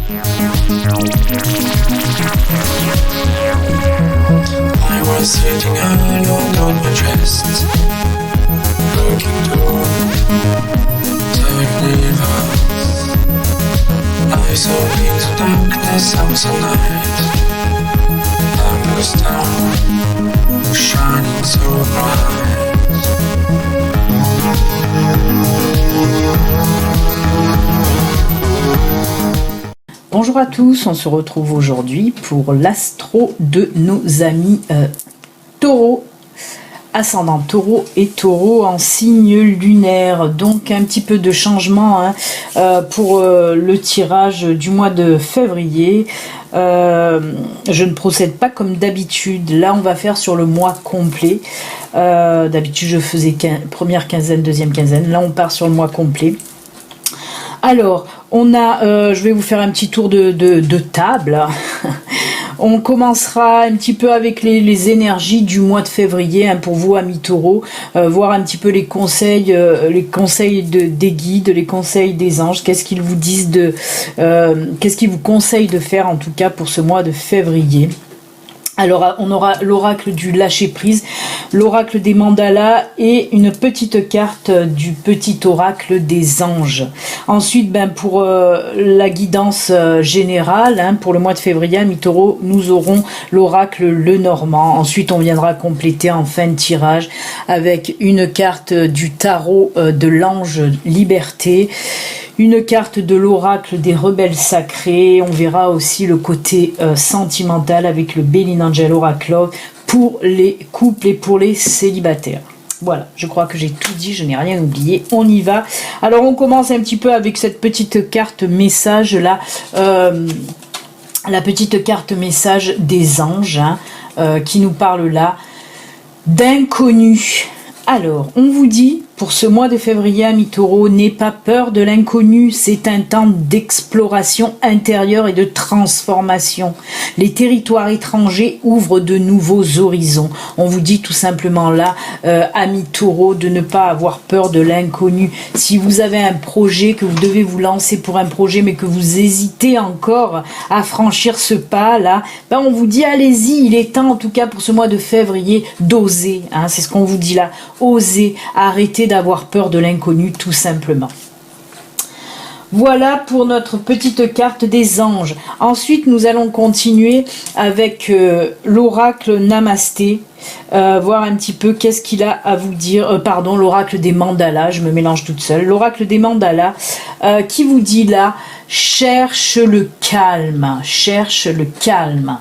I was sitting alone on my chest, looking through the universe. I saw into darkness, I was a night. Endless town, shining so bright. Bonjour à tous, on se retrouve aujourd'hui pour l'astro de nos amis taureaux, ascendant taureau et taureau en signe lunaire. Donc un petit peu de changement pour le tirage du mois de février. Je ne procède pas comme d'habitude. Là on va faire sur le mois complet. D'habitude je faisais première quinzaine, deuxième quinzaine. Là on part sur le mois complet. Alors, on a, je vais vous faire un petit tour de table. On commencera un petit peu avec les énergies du mois de février pour vous, amis taureaux, voir un petit peu les conseils des guides, les conseils des anges, qu'est-ce qu'ils vous disent qu'est-ce qu'ils vous conseillent de faire en tout cas pour ce mois de février. Alors, on aura l'oracle du lâcher-prise, l'oracle des mandalas et une petite carte du petit oracle des anges. Ensuite, pour la guidance générale, pour le mois de février, amis taureaux, nous aurons l'oracle le normand. Ensuite, on viendra compléter en fin de tirage avec une carte du tarot de l'ange liberté, une carte de l'oracle des rebelles sacrés. On verra aussi le côté sentimental avec le Bellin Angel Oracle pour les couples et pour les célibataires. Voilà, je crois que j'ai tout dit, je n'ai rien oublié. On y va. Alors on commence un petit peu avec cette petite carte message là, la petite carte message des anges qui nous parle là d'inconnu. Alors, on vous dit, pour ce mois de février, amis taureaux, n'aie pas peur de l'inconnu, c'est un temps d'exploration intérieure et de transformation. Les territoires étrangers ouvrent de nouveaux horizons. On vous dit tout simplement là, amis taureaux, de ne pas avoir peur de l'inconnu. Si vous avez un projet, que vous devez vous lancer pour un projet, mais que vous hésitez encore à franchir ce pas là, on vous dit allez-y, il est temps en tout cas pour ce mois de février d'oser, c'est ce qu'on vous dit là. Osez, arrêtez d'avoir peur de l'inconnu tout simplement. Voilà pour notre petite carte des anges. Ensuite, nous allons continuer avec l'oracle Namasté. Voir un petit peu qu'est-ce qu'il a à vous dire. Pardon, l'oracle des mandalas. Je me mélange toute seule. L'oracle des mandalas qui vous dit là, cherche le calme. Cherche le calme.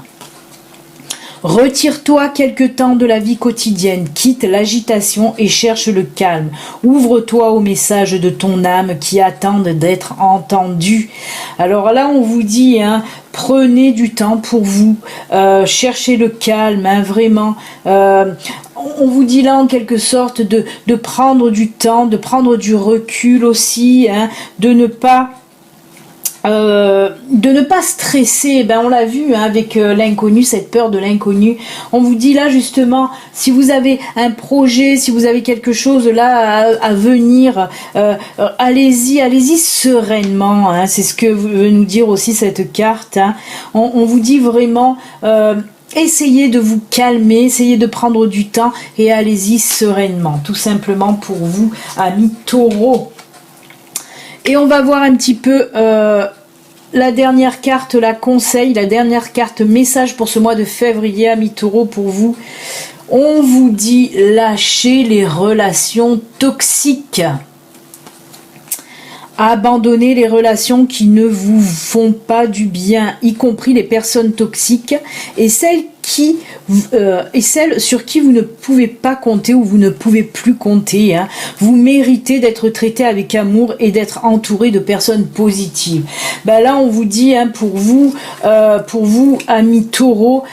Retire-toi quelque temps de la vie quotidienne, quitte l'agitation et cherche le calme. Ouvre-toi aux messages de ton âme qui attendent d'être entendus. Alors là, on vous dit, prenez du temps pour vous, cherchez le calme, vraiment. On vous dit là en quelque sorte de prendre du temps, de prendre du recul aussi, de ne pas stresser. On l'a vu avec l'inconnu, cette peur de l'inconnu. On vous dit là justement, si vous avez un projet, si vous avez quelque chose là à venir, allez-y sereinement. C'est ce que veut nous dire aussi cette carte. On vous dit vraiment, essayez de vous calmer, essayez de prendre du temps et allez-y sereinement, tout simplement pour vous, amis taureaux. Et on va voir un petit peu la dernière carte, la conseil, la dernière carte message pour ce mois de février, amis taureaux, pour vous. On vous dit lâchez les relations toxiques. Abandonnez les relations qui ne vous font pas du bien, y compris les personnes toxiques et celles sur qui vous ne pouvez pas compter ou vous ne pouvez plus compter. Vous méritez d'être traité avec amour et d'être entouré de personnes positives. Là, on vous dit pour vous, amis taureaux,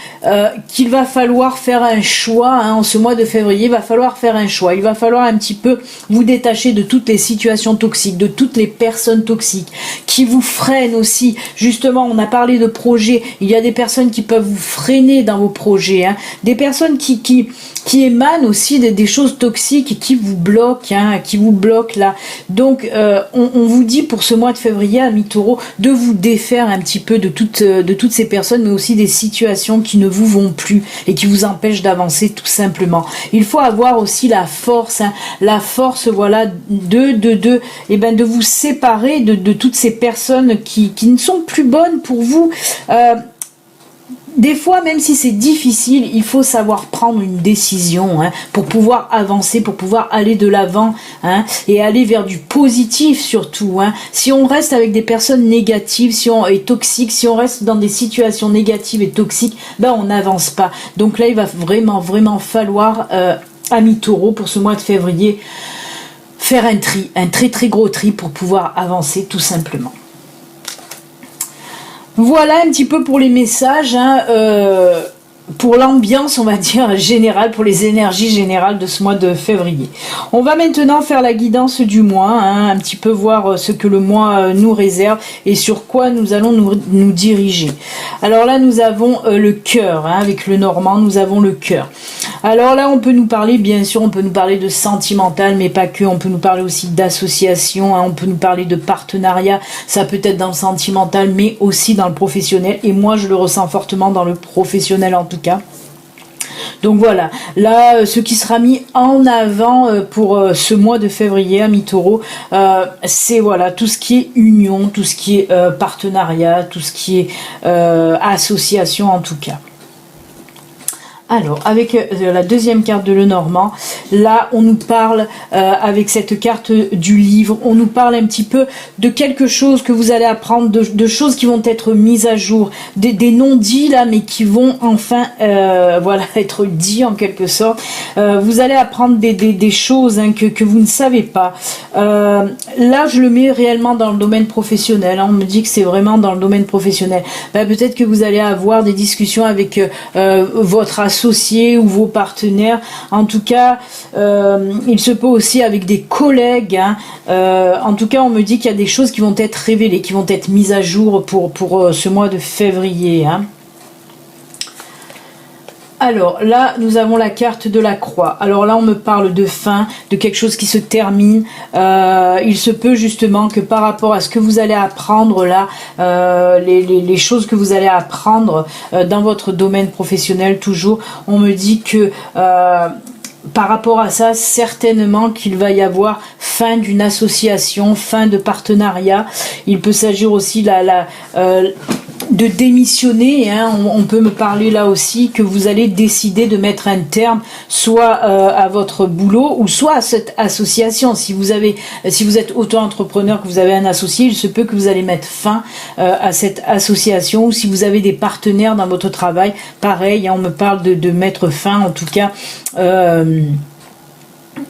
qu'il va falloir faire un choix. En ce mois de février, il va falloir faire un choix. Il va falloir un petit peu vous détacher de toutes les situations toxiques, de toutes les personnes toxiques qui vous freinent aussi. Justement, on a parlé de projets. Il y a des personnes qui peuvent vous freiner dans vos projets, hein. Des personnes qui émanent aussi des choses toxiques et qui vous bloquent, hein, qui vous bloquent là. Donc on vous dit pour ce mois de février, amis Taureau, de vous défaire un petit peu de toutes ces personnes, mais aussi des situations qui ne vous vont plus et qui vous empêchent d'avancer tout simplement. Il faut avoir aussi la force, hein, voilà, de vous séparer de toutes ces personnes qui ne sont plus bonnes pour vous. Des fois, même si c'est difficile, il faut savoir prendre une décision, hein, pour pouvoir avancer, pour pouvoir aller de l'avant, hein, et aller vers du positif surtout, hein. Si on reste avec des personnes négatives, et toxiques, si on reste dans des situations négatives et toxiques, ben on n'avance pas. Donc là, il va vraiment falloir, amis Taureau, pour ce mois de février, faire un tri, un très gros tri pour pouvoir avancer tout simplement. Voilà un petit peu pour les messages, hein, pour l'ambiance, on va dire, générale, pour les énergies générales de ce mois de février. On va maintenant faire la guidance du mois, hein, un petit peu voir ce que le mois nous réserve et sur quoi nous allons nous diriger. Alors là, nous avons le cœur, hein, avec le Normand, nous avons le cœur. Alors là, on peut nous parler, bien sûr, on peut nous parler de sentimental, mais pas que. On peut nous parler aussi d'association, hein, on peut nous parler de partenariat. Ça peut être dans le sentimental, mais aussi dans le professionnel. Et moi, je le ressens fortement dans le professionnel en tout cas. Donc voilà, là, ce qui sera mis en avant pour ce mois de février, amis Taureau, c'est voilà, tout ce qui est union, tout ce qui est partenariat, tout ce qui est association en tout cas. Alors, avec la deuxième carte de Lenormand, là, on nous parle, avec cette carte du livre, on nous parle un petit peu de quelque chose que vous allez apprendre, de choses qui vont être mises à jour, des non-dits, là, mais qui vont enfin, voilà, être dits en quelque sorte. Vous allez apprendre des choses, hein, que vous ne savez pas. Là, je le mets réellement dans le domaine professionnel, hein, on me dit que c'est vraiment dans le domaine professionnel. Ben, peut-être que vous allez avoir des discussions avec votre associé ou vos partenaires. En tout cas, il se peut aussi avec des collègues, hein. En tout cas, on me dit qu'il y a des choses qui vont être révélées, qui vont être mises à jour pour ce mois de février, hein. Alors là, nous avons la carte de la croix. Alors là, on me parle de fin, de quelque chose qui se termine. Il se peut justement que par rapport à ce que vous allez apprendre là, les choses que vous allez apprendre dans votre domaine professionnel, toujours, on me dit que par rapport à ça, certainement qu'il va y avoir fin d'une association, fin de partenariat. Il peut s'agir aussi de démissionner, hein. On peut me parler là aussi que vous allez décider de mettre un terme soit à votre boulot ou soit à cette association. Si vous êtes auto-entrepreneur, que vous avez un associé, il se peut que vous allez mettre fin à cette association, ou si vous avez des partenaires dans votre travail, pareil, hein, on me parle de mettre fin en tout cas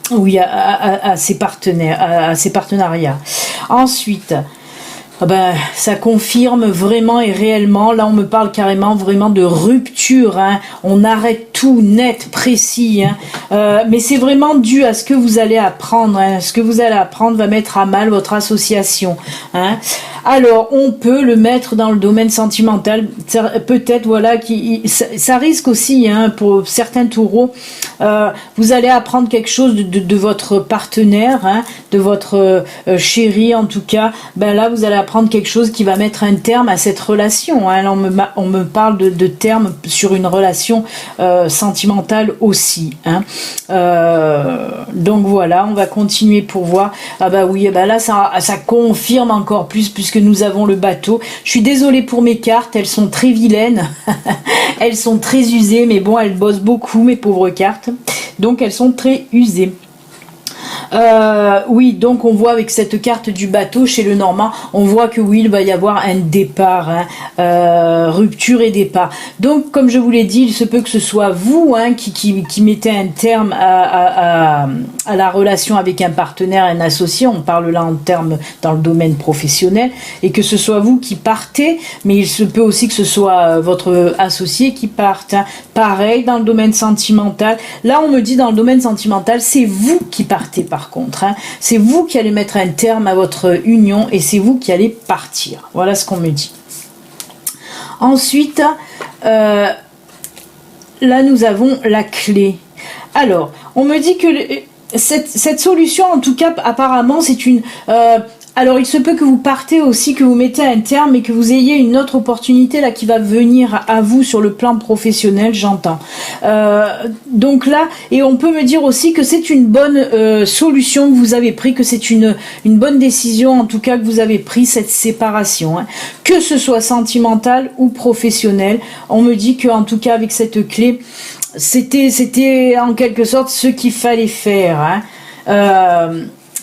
oui, à ces partenariats. Ensuite, ben, ça confirme vraiment et réellement, là on me parle carrément vraiment de rupture, hein. On arrête tout net, précis, hein. Mais c'est vraiment dû à ce que vous allez apprendre, hein. Ce que vous allez apprendre va mettre à mal votre association, hein. Alors on peut le mettre dans le domaine sentimental, peut-être, voilà, ça risque aussi, hein, pour certains taureaux, vous allez apprendre quelque chose de votre partenaire, hein, de votre chéri en tout cas. Ben là vous allez apprendre quelque chose qui va mettre un terme à cette relation, hein. Là, on me parle de terme sur une relation sentimentale aussi, hein. Donc voilà, on va continuer pour voir. Ah bah oui, bah là ça confirme encore plus, puisque nous avons le bateau. Je suis désolée pour mes cartes, elles sont très vilaines. Elles sont très usées, mais bon, elles bossent beaucoup, mes pauvres cartes. Donc elles sont très usées. Oui, donc on voit avec cette carte du bateau chez le Normand, on voit que oui, il va y avoir un départ, hein, rupture et départ. Donc, comme je vous l'ai dit, il se peut que ce soit vous, hein, qui mettez un terme à la relation avec un partenaire, un associé. On parle là en termes dans le domaine professionnel, et que ce soit vous qui partez, mais il se peut aussi que ce soit votre associé qui parte, hein. Pareil dans le domaine sentimental. Là, on me dit dans le domaine sentimental, c'est vous qui partez par contre, hein. C'est vous qui allez mettre un terme à votre union et c'est vous qui allez partir. Voilà ce qu'on me dit. Ensuite, là nous avons la clé. Alors, on me dit que cette solution, en tout cas, apparemment, c'est une... alors, il se peut que vous partez aussi, que vous mettez un terme et que vous ayez une autre opportunité là qui va venir à vous sur le plan professionnel, j'entends. Donc là, et on peut me dire aussi que c'est une bonne solution que vous avez pris, que c'est une bonne décision en tout cas que vous avez pris cette séparation, hein. Que ce soit sentimental ou professionnel. On me dit que en tout cas avec cette clé, c'était en quelque sorte ce qu'il fallait faire, hein.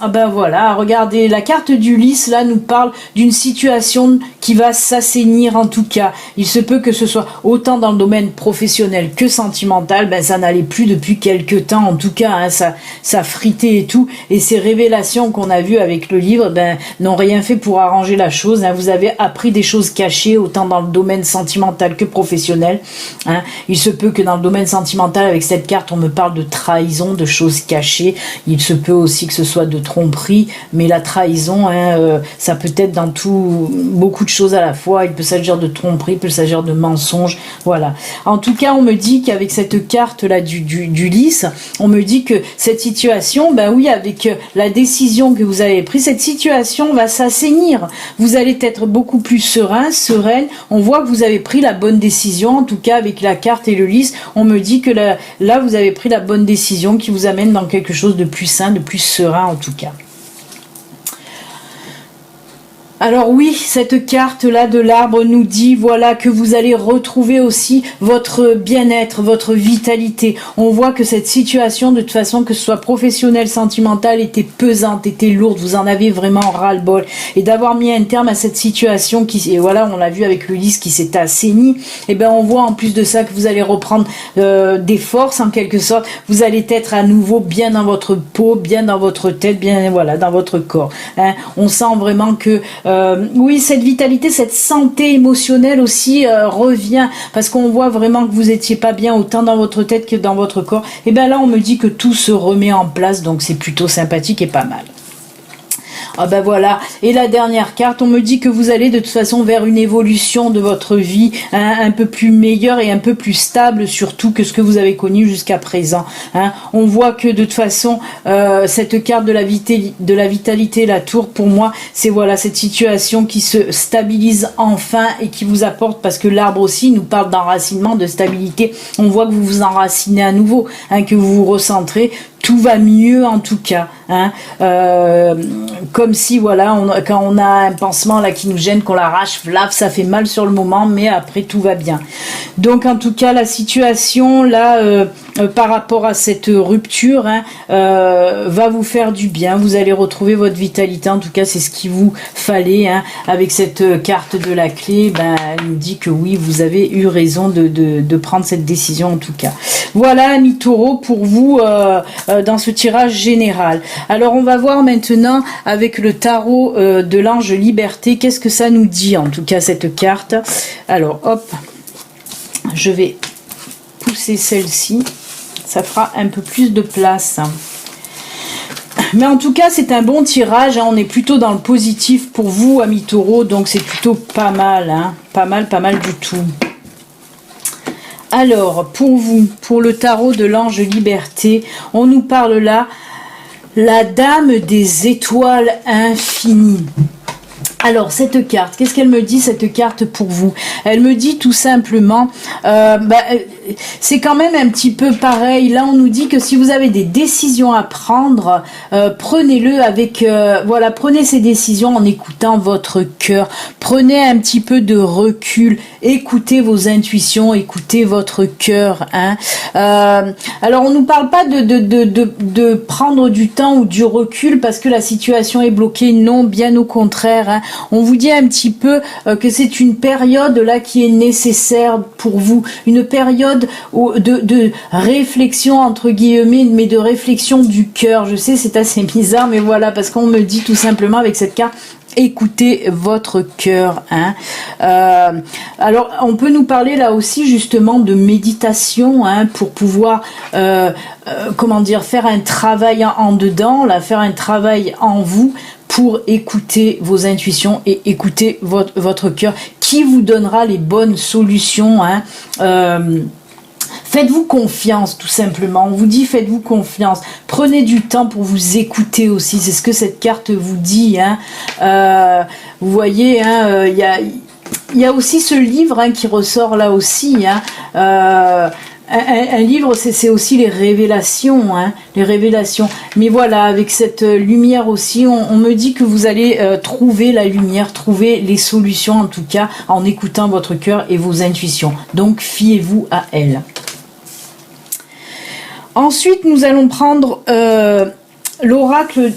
Ah ben voilà, regardez, la carte d'Ulysse là nous parle d'une situation qui va s'assainir en tout cas. Il se peut que ce soit autant dans le domaine professionnel que sentimental, ben ça n'allait plus depuis quelques temps en tout cas, hein, ça fritait et tout. Et ces révélations qu'on a vues avec le livre, ben n'ont rien fait pour arranger la chose, hein. Vous avez appris des choses cachées autant dans le domaine sentimental que professionnel, hein. Il se peut que dans le domaine sentimental avec cette carte on me parle de trahison, de choses cachées. Il se peut aussi que ce soit de tromperie, mais la trahison, hein, ça peut être dans beaucoup de choses à la fois. Il peut s'agir de tromperie, il peut s'agir de mensonge, voilà. En tout cas, on me dit qu'avec cette carte là d'Ulysse, on me dit que cette situation, ben oui, avec la décision que vous avez prise, cette situation va s'assainir. Vous allez être beaucoup plus sereine. On voit que vous avez pris la bonne décision. En tout cas, avec la carte et le lys, on me dit que là, vous avez pris la bonne décision qui vous amène dans quelque chose de plus sain, de plus serein en tout cas. Alors oui, cette carte-là de l'arbre nous dit, voilà, que vous allez retrouver aussi votre bien-être, votre vitalité. On voit que cette situation, de toute façon, que ce soit professionnelle, sentimentale, était pesante, était lourde. Vous en avez vraiment ras-le-bol. Et d'avoir mis un terme à cette situation et voilà, on l'a vu avec l'Ulysse qui s'est assaini, et ben on voit en plus de ça que vous allez reprendre des forces en quelque sorte. Vous allez être à nouveau bien dans votre peau, bien dans votre tête, bien voilà, dans votre corps, hein. On sent vraiment que oui, cette vitalité, cette santé émotionnelle aussi revient, parce qu'on voit vraiment que vous étiez pas bien autant dans votre tête que dans votre corps. Et bien là, on me dit que tout se remet en place, donc c'est plutôt sympathique et pas mal. Ah ben voilà, et la dernière carte, on me dit que vous allez de toute façon vers une évolution de votre vie, hein, un peu plus meilleure et un peu plus stable surtout que ce que vous avez connu jusqu'à présent, hein. On voit que de toute façon, cette carte de la vitalité, la tour, pour moi, c'est voilà cette situation qui se stabilise enfin et qui vous apporte, parce que l'arbre aussi nous parle d'enracinement, de stabilité. On voit que vous vous enracinez à nouveau, hein, que vous vous recentrez. Tout va mieux en tout cas, hein. Comme si voilà, quand on a un pansement là qui nous gêne, qu'on l'arrache, ça fait mal sur le moment, mais après tout va bien. Donc en tout cas la situation là par rapport à cette rupture, hein, va vous faire du bien. Vous allez retrouver votre vitalité. En tout cas c'est ce qu'il vous fallait, hein. Avec cette carte de la clé, ben elle nous dit que oui, vous avez eu raison de prendre cette décision en tout cas. Voilà, amis taureaux, pour vous dans ce tirage général. Alors on va voir maintenant avec le tarot de l'ange liberté, qu'est-ce que ça nous dit en tout cas cette carte. Alors hop, je vais pousser celle-ci, ça fera un peu plus de place. Mais en tout cas c'est un bon tirage, hein. On est plutôt dans le positif pour vous amis taureaux, donc c'est plutôt pas mal, hein. Pas mal du tout. Alors, pour vous, pour le tarot de l'ange liberté, on nous parle là, la dame des étoiles infinies. Alors, cette carte, qu'est-ce qu'elle me dit, cette carte, pour vous? Elle me dit tout simplement, c'est quand même un petit peu pareil. Là, on nous dit que si vous avez des décisions à prendre, prenez-le avec... voilà, prenez ces décisions en écoutant votre cœur. Prenez un petit peu de recul. Écoutez vos intuitions, écoutez votre cœur, hein. Alors, on nous parle pas de prendre du temps ou du recul parce que la situation est bloquée. Non, bien au contraire, hein. On vous dit un petit peu que c'est une période là qui est nécessaire pour vous, une période de réflexion entre guillemets, mais de réflexion du cœur. Je sais, c'est assez bizarre, mais voilà, parce qu'on me dit tout simplement avec cette carte, écoutez votre cœur, hein. Alors on peut nous parler là aussi justement de méditation, hein, pour pouvoir comment dire, faire un travail en dedans, là, faire un travail en vous pour écouter vos intuitions et écouter votre cœur qui vous donnera les bonnes solutions, hein. Faites-vous confiance, tout simplement. On vous dit, faites-vous confiance. Prenez du temps pour vous écouter aussi. C'est ce que cette carte vous dit. Hein. Vous voyez, hein, y a aussi ce livre hein, qui ressort là aussi. Hein. Un livre, c'est aussi les révélations, hein, les révélations. Mais voilà, avec cette lumière aussi, on me dit que vous allez trouver la lumière, trouver les solutions, en tout cas, en écoutant votre cœur et vos intuitions. Donc, fiez-vous à elles. Ensuite, nous allons prendre l'oracle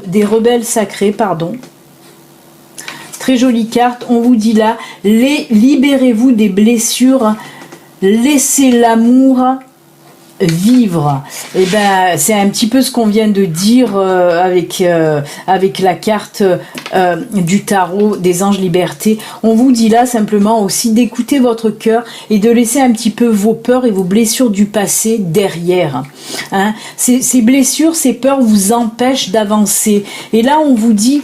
des rebelles sacrés, pardon. Très jolie carte. On vous dit là, libérez-vous des blessures, laissez l'amour vivre. Et ben, c'est un petit peu ce qu'on vient de dire avec la carte du tarot des anges liberté. On vous dit là simplement aussi d'écouter votre cœur et de laisser un petit peu vos peurs et vos blessures du passé derrière. Hein. Ces blessures, ces peurs vous empêchent d'avancer. Et là, on vous dit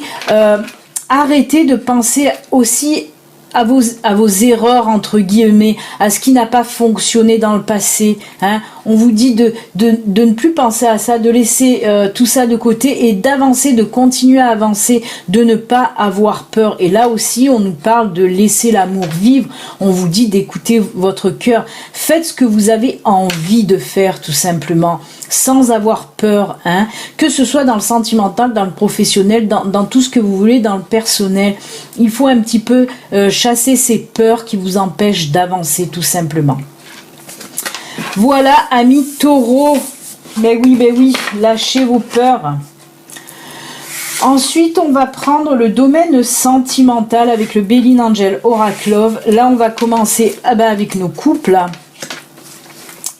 arrêtez de penser aussi à vos erreurs, entre guillemets, à ce qui n'a pas fonctionné dans le passé. Hein. On vous dit de ne plus penser à ça, de laisser tout ça de côté et d'avancer, de continuer à avancer, de ne pas avoir peur. Et là aussi, on nous parle de laisser l'amour vivre. On vous dit d'écouter votre cœur. Faites ce que vous avez envie de faire, tout simplement, sans avoir peur. Hein. Que ce soit dans le sentimental, dans le professionnel, dans tout ce que vous voulez, dans le personnel. Il faut un petit peu chasser ces peurs qui vous empêchent d'avancer, tout simplement. Voilà, amis taureaux. Ben oui, lâchez vos peurs. Ensuite, on va prendre le domaine sentimental avec le Béline Angel Oracle Love. Là, on va commencer avec nos couples.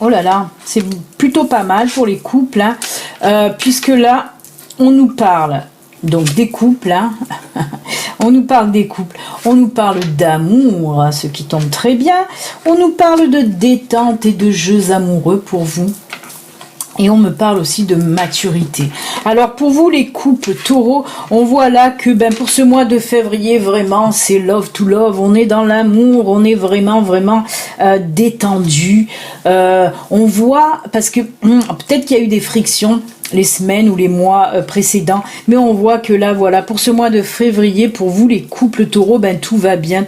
Oh là là, c'est plutôt pas mal pour les couples, hein, puisque là, on nous parle donc des couples, hein. On nous parle des couples, on nous parle d'amour, ce qui tombe très bien, on nous parle de détente et de jeux amoureux pour vous. Et on me parle aussi de maturité. Alors pour vous les couples taureaux, on voit là que pour ce mois de février, vraiment c'est love to love. On est dans l'amour, on est vraiment détendu. On voit, parce que peut-être qu'il y a eu des frictions les semaines ou les mois précédents, mais on voit que là voilà, pour ce mois de février, pour vous les couples taureaux, tout va bien,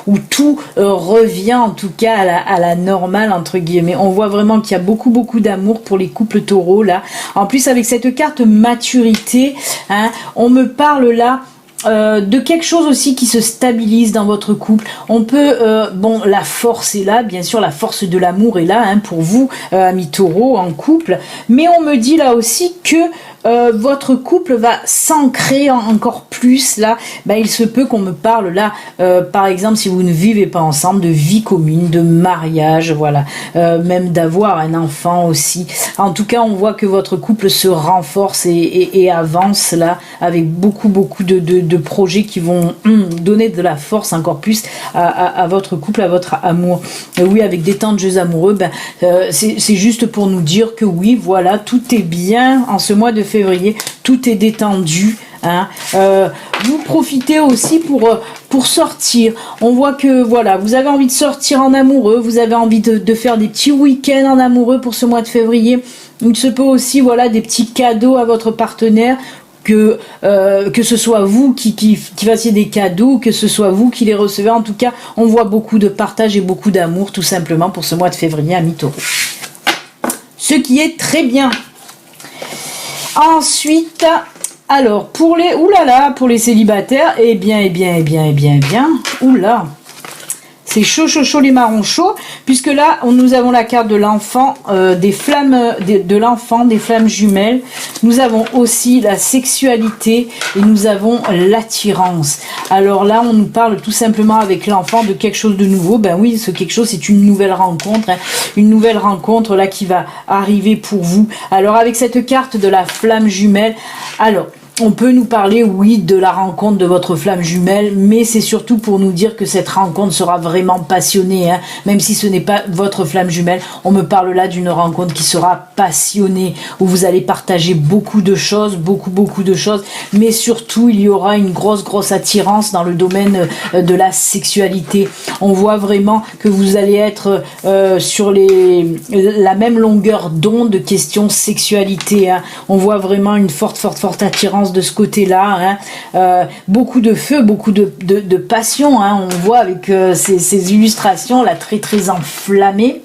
ou tout revient en tout cas à la normale, entre guillemets. On voit vraiment qu'il y a beaucoup d'amour pour les couples taureaux là. En plus avec cette carte maturité, hein, on me parle là de quelque chose aussi qui se stabilise dans votre couple. On peut, la force est là, bien sûr, la force de l'amour est là, hein, pour vous, amis taureaux, en couple. Mais on me dit là aussi que votre couple va s'ancrer encore plus là. Il se peut qu'on me parle là, par exemple, si vous ne vivez pas ensemble, de vie commune, de mariage, voilà, même d'avoir un enfant aussi. En tout cas, on voit que votre couple se renforce et avance là, avec beaucoup de projets qui vont donner de la force encore plus à votre couple, à votre amour. Et oui, avec des temps de jeux amoureux, c'est juste pour nous dire que oui, voilà, tout est bien en ce mois de février, tout est détendu. Hein. Vous profitez aussi pour sortir. On voit que voilà, vous avez envie de sortir en amoureux, vous avez envie de faire des petits week-ends en amoureux pour ce mois de février. Il se peut aussi des petits cadeaux à votre partenaire. Que ce soit vous qui fassiez des cadeaux, que ce soit vous qui les recevez. En tout cas, on voit beaucoup de partage et beaucoup d'amour, tout simplement, pour ce mois de février, amis taureaux. Ce qui est très bien. Ensuite, alors, pour les célibataires, eh bien, oula, c'est chaud les marrons chauds, puisque là, nous avons la carte de l'enfant, des flammes, de l'enfant, des flammes jumelles. Nous avons aussi la sexualité et nous avons l'attirance. Alors là, on nous parle tout simplement avec l'enfant de quelque chose de nouveau. Oui, ce quelque chose, c'est une nouvelle rencontre, hein, une nouvelle rencontre là qui va arriver pour vous. Alors avec cette carte de la flamme jumelle, alors on peut nous parler, oui, de la rencontre de votre flamme jumelle, mais c'est surtout pour nous dire que cette rencontre sera vraiment passionnée, hein, même si ce n'est pas votre flamme jumelle. On me parle là d'une rencontre qui sera passionnée, où vous allez partager beaucoup de choses, beaucoup de choses, mais surtout il y aura une grosse attirance dans le domaine de la sexualité. On voit vraiment que vous allez être sur la même longueur d'onde de questions sexualité, hein. On voit vraiment une forte attirance de ce côté-là, hein. Beaucoup de feu, beaucoup de passion, hein. On voit avec ces illustrations là très enflammées.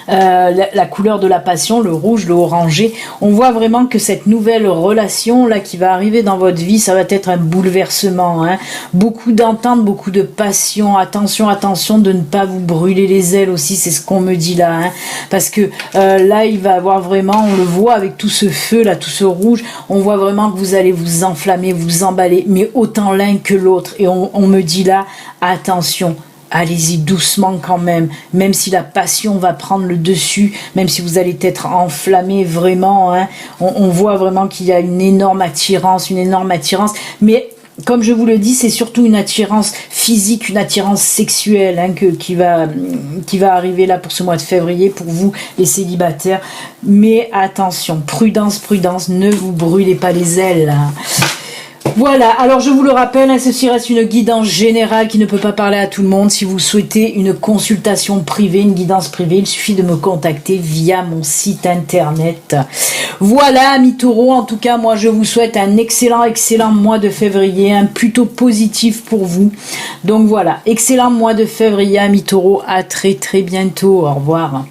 La couleur de la passion, le rouge, le orangé. On voit vraiment que cette nouvelle relation là qui va arriver dans votre vie, ça va être un bouleversement, hein. Beaucoup d'entente, beaucoup de passion. Attention de ne pas vous brûler les ailes aussi, c'est ce qu'on me dit là, hein. Parce que là il va avoir vraiment, on le voit avec tout ce feu là, tout ce rouge, on voit vraiment que vous allez vous enflammer, vous emballer, mais autant l'un que l'autre. Et on me dit là, attention, allez-y doucement quand même si la passion va prendre le dessus, même si vous allez être enflammé vraiment, hein. On voit vraiment qu'il y a une énorme attirance, mais comme je vous le dis, c'est surtout une attirance physique, une attirance sexuelle, hein, qui va arriver là pour ce mois de février pour vous les célibataires. Mais attention, prudence, ne vous brûlez pas les ailes, hein. Voilà, alors je vous le rappelle, hein, ceci reste une guidance générale qui ne peut pas parler à tout le monde. Si vous souhaitez une consultation privée, une guidance privée, il suffit de me contacter via mon site internet. Voilà, amis taureaux, en tout cas, moi je vous souhaite un excellent mois de février, un plutôt positif pour vous. Donc voilà, excellent mois de février, amis taureaux, à très bientôt, au revoir.